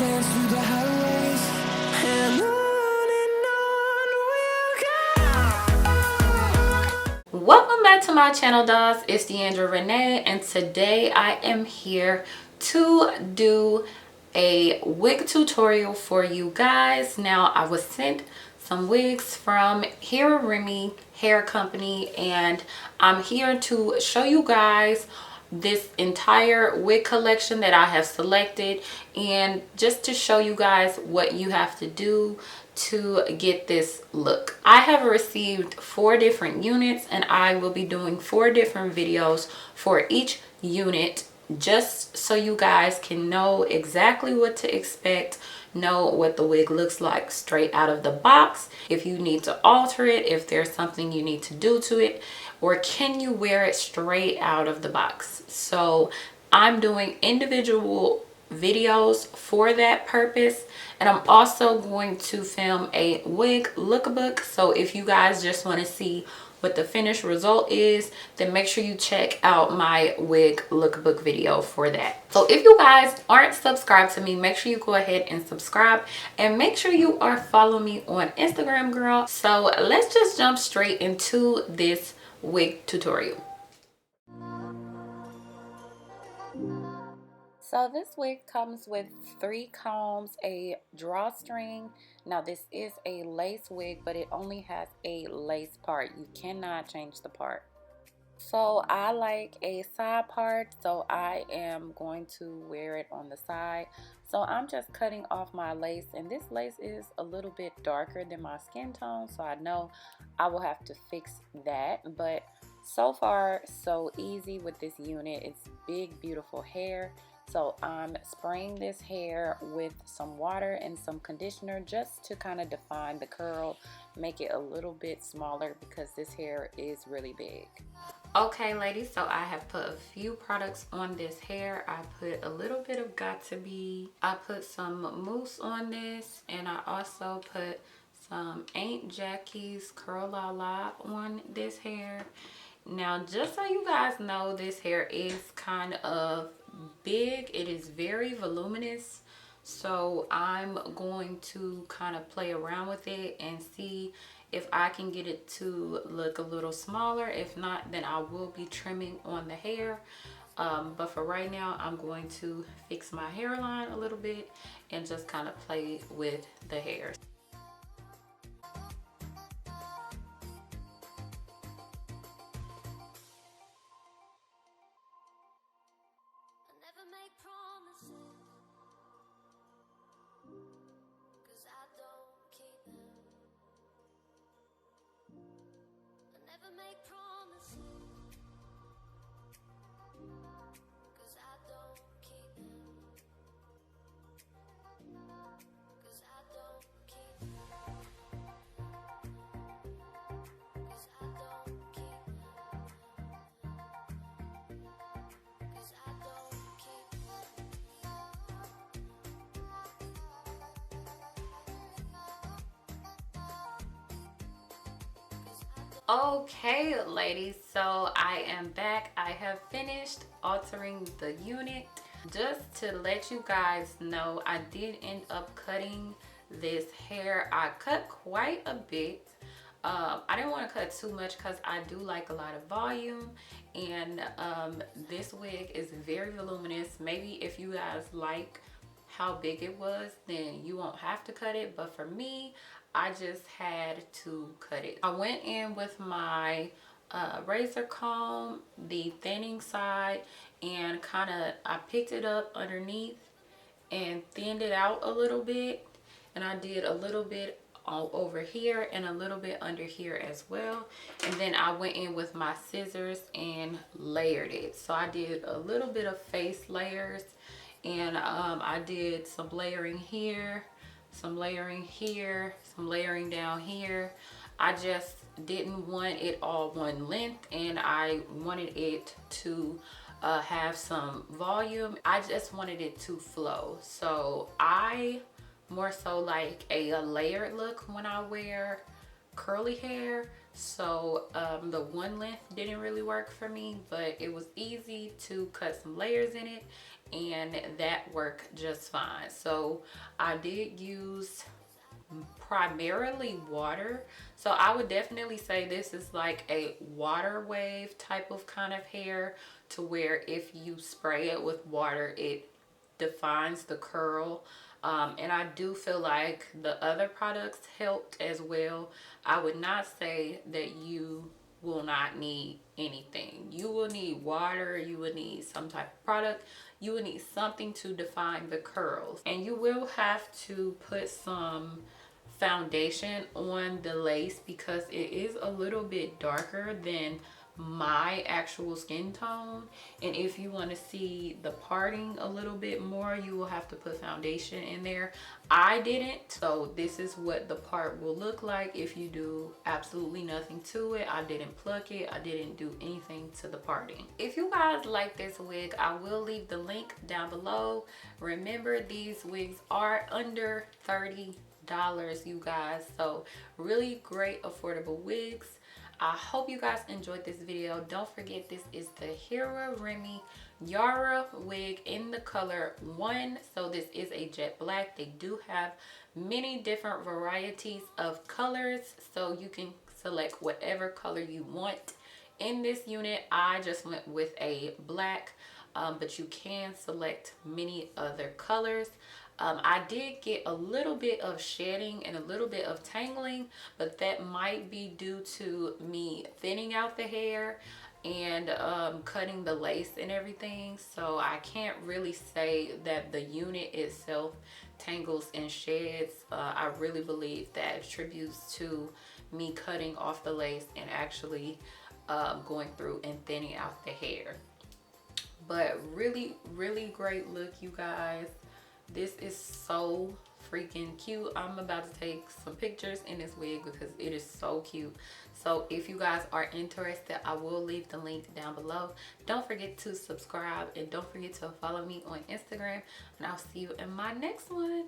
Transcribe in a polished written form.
dance through the highways, and we'll go. Welcome back to my channel, dolls. It's Deandra Renee, and today I am here to do a wig tutorial for you guys. Now, I was sent some wigs from Heraremy Hair Company, and I'm here to show you guys this entire wig collection that I have selected, and just to show you guys what you have to do to get this look. I have received 4 different units, and I will be doing 4 different videos for each unit, just so you guys can know exactly what to expect, know what the wig looks like straight out of the box, if you need to alter it, if there's something you need to do to it, or can you wear it straight out of the box. So I'm doing individual videos for that purpose, and I'm also going to film a wig lookbook. So if you guys just want to see what the finished result is, then make sure you check out my wig lookbook video for that. So if you guys aren't subscribed to me, make sure you go ahead and subscribe, and make sure you are following me on Instagram, girl. So let's just jump straight into this wig tutorial. So this wig comes with 3 combs, a drawstring. Now this is a lace wig, but it only has a lace part. You cannot change the part. So I like a side part, so I am going to wear it on the side. So I'm just cutting off my lace, and this lace is a little bit darker than my skin tone, so I know I will have to fix that. But so far so easy with this unit. It's big, beautiful hair. So I'm spraying this hair with some water and some conditioner just to kind of define the curl, make it a little bit smaller because this hair is really big. Okay, ladies, so I have put a few products on this hair. I put a little bit of Got To Be. I put some mousse on this, and I also put some Aunt Jackie's Curl La La on this hair. Now, just so you guys know, this hair is kind of big. It is very voluminous, so I'm going to kind of play around with it and see if I can get it to look a little smaller. If not, then I will be trimming on the hair. But for right now, I'm going to fix my hairline a little bit and just kind of play with the hair. Okay, ladies, so I am back. I have finished altering the unit. Just to let you guys know, I did end up cutting this hair. I cut quite a bit. I didn't want to cut too much because I do like a lot of volume, and this wig is very voluminous. Maybe if you guys like how big it was, then you won't have to cut it, but for me, I just had to cut it. I went in with my razor comb, the thinning side, and I picked it up underneath and thinned it out a little bit, and I did a little bit all over here and a little bit under here as well. And then I went in with my scissors and layered it. So I did a little bit of face layers, and I did some layering here, some layering here, some layering down here. I just didn't want it all one length, and I wanted it to have some volume. I just wanted it to flow. So I more so like a layered look when I wear curly hair. So the one length didn't really work for me, but it was easy to cut some layers in it and that worked just fine. So I did use primarily water, so I would definitely say this is like a water wave type of kind of hair, to where if you spray it with water it defines the curl. And I do feel like the other products helped as well. I would not say that you will not need anything. You will need water, you will need some type of product, you will need something to define the curls, and you will have to put some foundation on the lace because it is a little bit darker than my actual skin tone. And if you want to see the parting a little bit more, you will have to put foundation in there. I didn't, so this is what the part will look like if you do absolutely nothing to it. I didn't pluck it, I didn't do anything to the parting. If you guys like this wig, I will leave the link down below. Remember, these wigs are under $30, you guys, so really great affordable wigs. I hope you guys enjoyed this video. Don't forget, this is the Heraremy Yara wig in the color 1. So this is a jet black. They do have many different varieties of colors, so you can select whatever color you want. In this unit, I just went with a black, but you can select many other colors. I did get a little bit of shedding and a little bit of tangling, but that might be due to me thinning out the hair and cutting the lace and everything. So I can't really say that the unit itself tangles and sheds. I really believe that attributes to me cutting off the lace and actually going through and thinning out the hair. But really great look, you guys. This is so freaking cute. I'm about to take some pictures in this wig because it is so cute. So if you guys are interested, I will leave the link down below. Don't forget to subscribe and don't forget to follow me on Instagram, and I'll see you in my next one.